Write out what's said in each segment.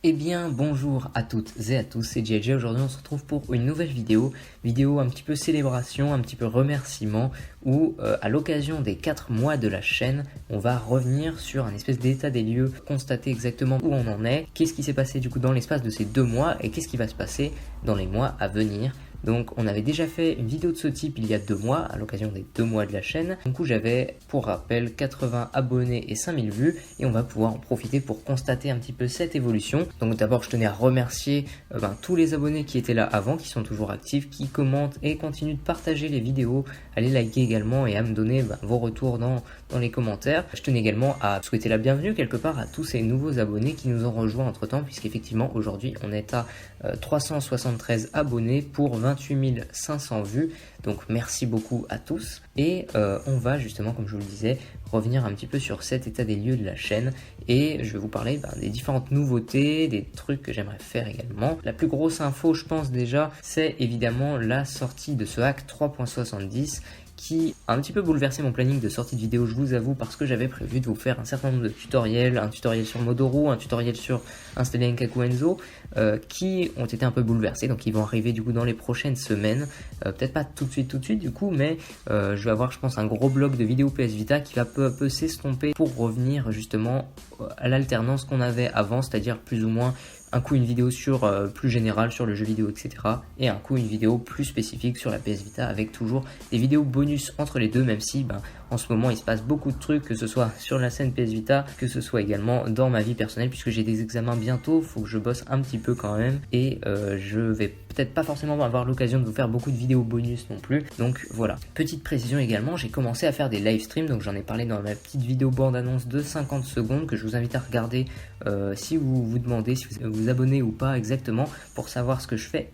Eh bien bonjour à toutes et à tous, c'est JJ. Aujourd'hui on se retrouve pour une nouvelle vidéo un petit peu célébration, un petit peu remerciement, où à l'occasion des 4 mois de la chaîne, on va revenir sur un espèce d'état des lieux, constater exactement où on en est, qu'est-ce qui s'est passé du coup dans l'espace de ces 2 mois et qu'est-ce qui va se passer dans les mois à venir. Donc on avait déjà fait une vidéo de ce type il y a 2 mois, à l'occasion des 2 mois de la chaîne. Du coup j'avais, pour rappel, 80 abonnés et 5000 vues, et on va pouvoir en profiter pour constater un petit peu cette évolution. Donc d'abord je tenais à remercier tous les abonnés qui étaient là avant, qui sont toujours actifs, qui commentent et continuent de partager les vidéos, à les liker également et à me donner vos retours dans les commentaires. Je tenais également à souhaiter la bienvenue quelque part à tous ces nouveaux abonnés qui nous ont rejoints entre temps, puisqu'effectivement aujourd'hui on est à 373 abonnés pour 28 500 vues, donc merci beaucoup à tous. Et on va justement, comme je vous le disais, revenir un petit peu sur cet état des lieux de la chaîne, et je vais vous parler des différentes nouveautés, des trucs que j'aimerais faire également. La plus grosse info, je pense déjà, c'est évidemment la sortie de ce hack 3.70 qui a un petit peu bouleversé mon planning de sortie de vidéo, je vous avoue, parce que j'avais prévu de vous faire un certain nombre de tutoriels, un tutoriel sur Modoro, un tutoriel sur installer Nkaku Enzo, qui ont été un peu bouleversés, donc ils vont arriver du coup dans les prochaines semaines, peut-être pas tout de suite du coup, mais je vais avoir, je pense, un gros bloc de vidéos PS Vita qui va peu à peu s'estomper pour revenir justement à l'alternance qu'on avait avant, c'est-à-dire plus ou moins un coup une vidéo sur plus générale sur le jeu vidéo, etc. et un coup une vidéo plus spécifique sur la PS Vita, avec toujours des vidéos bonus entre les deux, même si en ce moment il se passe beaucoup de trucs, que ce soit sur la scène PS Vita, que ce soit également dans ma vie personnelle, puisque j'ai des examens bientôt, faut que je bosse un petit peu quand même, et je vais peut-être pas forcément avoir l'occasion de vous faire beaucoup de vidéos bonus non plus. Donc voilà, petite précision également, j'ai commencé à faire des live streams, donc j'en ai parlé dans ma petite vidéo bande annonce de 50 secondes que je vous invite à regarder si vous vous demandez si vous vous abonnez ou pas exactement, pour savoir ce que je fais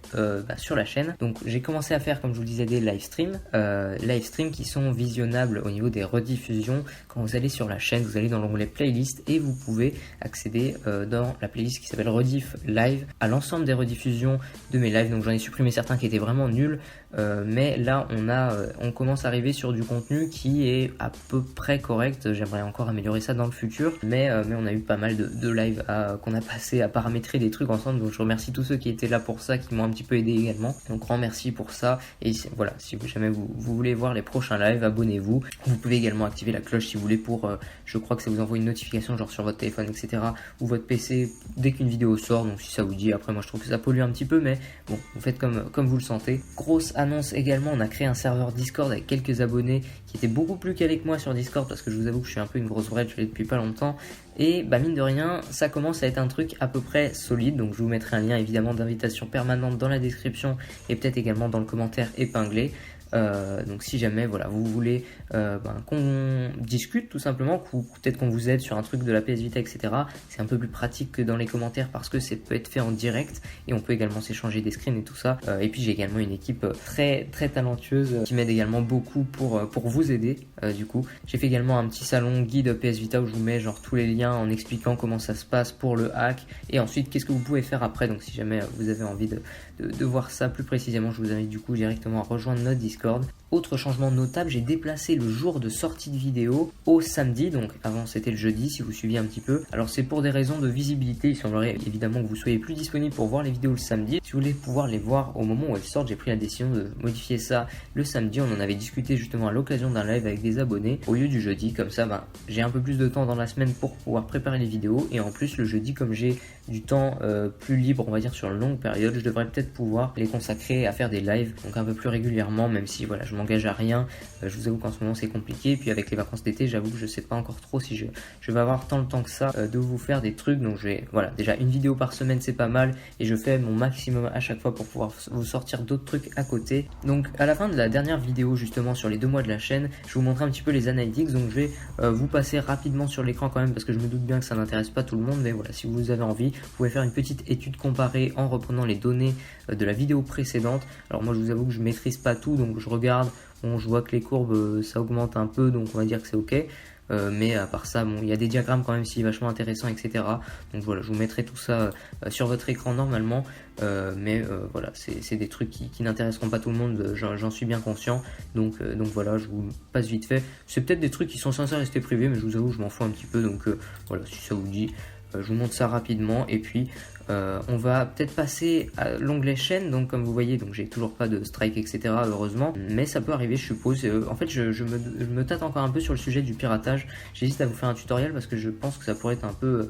sur la chaîne. Donc j'ai commencé à faire, comme je vous le disais, des live streams qui sont visionnables au niveau des rediffusions. Quand vous allez sur la chaîne, vous allez dans l'onglet playlist et vous pouvez accéder dans la playlist qui s'appelle Rediff Live à l'ensemble des rediffusions de mes lives. Donc j'en ai supprimé certains qui étaient vraiment nuls, mais là on commence à arriver sur du contenu qui est à peu près correct. J'aimerais encore améliorer ça dans le futur, mais on a eu pas mal de lives qu'on a passé à paramétrer des trucs ensemble, donc je remercie tous ceux qui étaient là pour ça, qui m'ont un petit peu aidé également, donc grand merci pour ça. Et voilà, si jamais vous voulez voir les prochains lives, abonnez-vous. Vous pouvez également activer la cloche si vous voulez pour je crois que ça vous envoie une notification genre sur votre téléphone, etc., ou votre PC dès qu'une vidéo sort. Donc si ça vous dit, après moi je trouve que ça pollue un petit peu, mais bon, vous faites comme vous le sentez. Grosse annonce également, on a créé un serveur Discord avec quelques abonnés qui étaient beaucoup plus calés que moi sur Discord, parce que je vous avoue que je suis un peu une grosse vrette, je l'ai depuis pas longtemps, et mine de rien ça commence à être un truc à peu près solide. Donc je vous mettrai un lien évidemment d'invitation permanente dans la description et peut-être également dans le commentaire épinglé. Donc si jamais voilà, vous voulez qu'on discute tout simplement, peut-être qu'on vous aide sur un truc de la PS Vita, etc., c'est un peu plus pratique que dans les commentaires, parce que ça peut être fait en direct et on peut également s'échanger des screens et tout ça. Et puis j'ai également une équipe très très talentueuse qui m'aide également beaucoup pour vous aider. Du coup j'ai fait également un petit salon guide PS Vita où je vous mets genre tous les liens en expliquant comment ça se passe pour le hack, et ensuite qu'est-ce que vous pouvez faire après. Donc si jamais vous avez envie de voir ça plus précisément, je vous invite du coup directement à rejoindre notre Discord. Autre changement notable, j'ai déplacé le jour de sortie de vidéo au samedi, donc avant c'était le jeudi si vous suiviez un petit peu. Alors c'est pour des raisons de visibilité, il semblerait évidemment que vous soyez plus disponible pour voir les vidéos le samedi. Si vous voulez pouvoir les voir au moment où elles sortent, j'ai pris la décision de modifier ça le samedi. On en avait discuté justement à l'occasion d'un live avec des abonnés, au lieu du jeudi. Comme ça j'ai un peu plus de temps dans la semaine pour pouvoir préparer les vidéos, et en plus le jeudi, comme j'ai du temps plus libre, on va dire sur une longue période, je devrais peut-être pouvoir les consacrer à faire des lives, donc un peu plus régulièrement, même si voilà, je m'engage à rien. Je vous avoue qu'en ce moment c'est compliqué, et puis avec les vacances d'été, j'avoue que je sais pas encore trop si je vais avoir tant le temps que ça de vous faire des trucs. Donc voilà, déjà une vidéo par semaine c'est pas mal, et je fais mon maximum à chaque fois pour pouvoir vous sortir d'autres trucs à côté. Donc à la fin de la dernière vidéo justement sur les 2 mois de la chaîne, je vais vous montrer un petit peu les analytics. Donc je vais vous passer rapidement sur l'écran quand même, parce que je me doute bien que ça n'intéresse pas tout le monde, mais voilà, si vous avez envie, vous pouvez faire une petite étude comparée en reprenant les données de la vidéo précédente. Alors moi je vous avoue que je maîtrise pas tout, donc je regarde. Bon, je vois que les courbes ça augmente un peu, donc on va dire que c'est ok. Mais à part ça, bon, il y a des diagrammes quand même si vachement intéressants, etc. Donc voilà, je vous mettrai tout ça sur votre écran normalement. Mais voilà, c'est des trucs qui n'intéresseront pas tout le monde, j'en suis bien conscient. Donc voilà, je vous passe vite fait. C'est peut-être des trucs qui sont censés rester privés, mais je vous avoue, je m'en fous un petit peu. Donc voilà, si ça vous dit. je vous montre ça rapidement et puis on va peut-être passer à l'onglet chaîne. Donc comme vous voyez, donc j'ai toujours pas de strike etc heureusement, mais ça peut arriver je suppose. En fait je me tâte encore un peu sur le sujet du piratage. J'hésite à vous faire un tutoriel parce que je pense que ça pourrait être un peu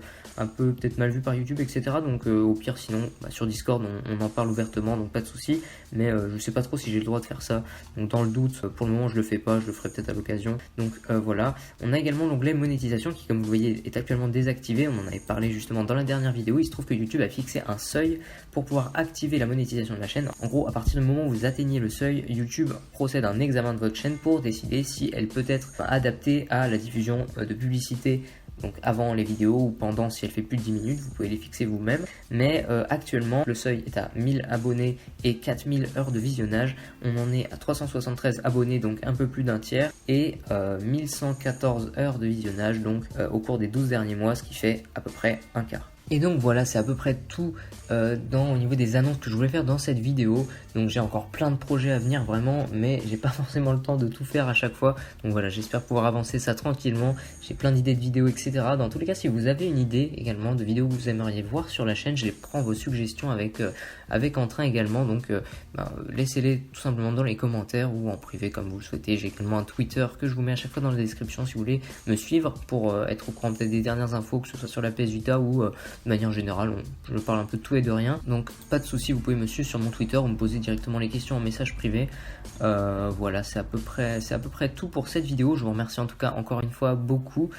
peut-être mal vu par YouTube etc. Donc au pire sinon sur Discord on en parle ouvertement, donc pas de souci. Mais je sais pas trop si j'ai le droit de faire ça, donc dans le doute pour le moment je le fais pas, je le ferai peut-être à l'occasion. Donc voilà, on a également l'onglet monétisation qui comme vous voyez est actuellement désactivé. On en avait parlé justement dans la dernière vidéo. Il se trouve que YouTube a fixé un seuil pour pouvoir activer la monétisation de la chaîne. En gros, à partir du moment où vous atteignez le seuil, YouTube procède à un examen de votre chaîne pour décider si elle peut être adaptée à la diffusion de publicité, donc avant les vidéos ou pendant. Si elle fait plus de 10 minutes, vous pouvez les fixer vous-même. Mais actuellement, le seuil est à 1000 abonnés et 4000 heures de visionnage. On en est à 373 abonnés, donc un peu plus d'un tiers, et 1114 heures de visionnage, donc au cours des 12 derniers mois, ce qui fait à peu près un quart. Et donc voilà, c'est à peu près tout au niveau des annonces que je voulais faire dans cette vidéo. Donc j'ai encore plein de projets à venir vraiment, mais j'ai pas forcément le temps de tout faire à chaque fois. Donc voilà, j'espère pouvoir avancer ça tranquillement. J'ai plein d'idées de vidéos etc. Dans tous les cas, si vous avez une idée également de vidéos que vous aimeriez voir sur la chaîne, je les prends vos suggestions avec entrain également. Donc laissez-les tout simplement dans les commentaires ou en privé comme vous le souhaitez. J'ai également un Twitter que je vous mets à chaque fois dans la description si vous voulez me suivre pour être au courant peut-être des dernières infos, que ce soit sur la PS Vita ou de manière générale. Je parle un peu de tout et de rien, donc pas de souci, vous pouvez me suivre sur mon Twitter ou me poser directement les questions en message privé. Voilà, c'est à peu près tout pour cette vidéo. Je vous remercie en tout cas encore une fois beaucoup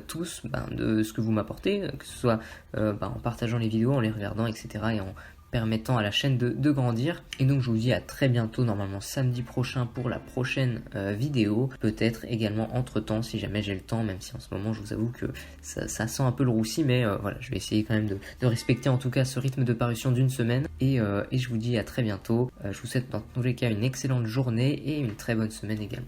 tous de ce que vous m'apportez, que ce soit en partageant les vidéos, en les regardant etc. et en permettant à la chaîne de grandir. Et donc je vous dis à très bientôt, normalement samedi prochain pour la prochaine vidéo, peut-être également entre temps si jamais j'ai le temps, même si en ce moment je vous avoue que ça sent un peu le roussi, mais voilà, je vais essayer quand même de respecter en tout cas ce rythme de parution d'une semaine, et je vous dis à très bientôt. Je vous souhaite dans tous les cas une excellente journée et une très bonne semaine également.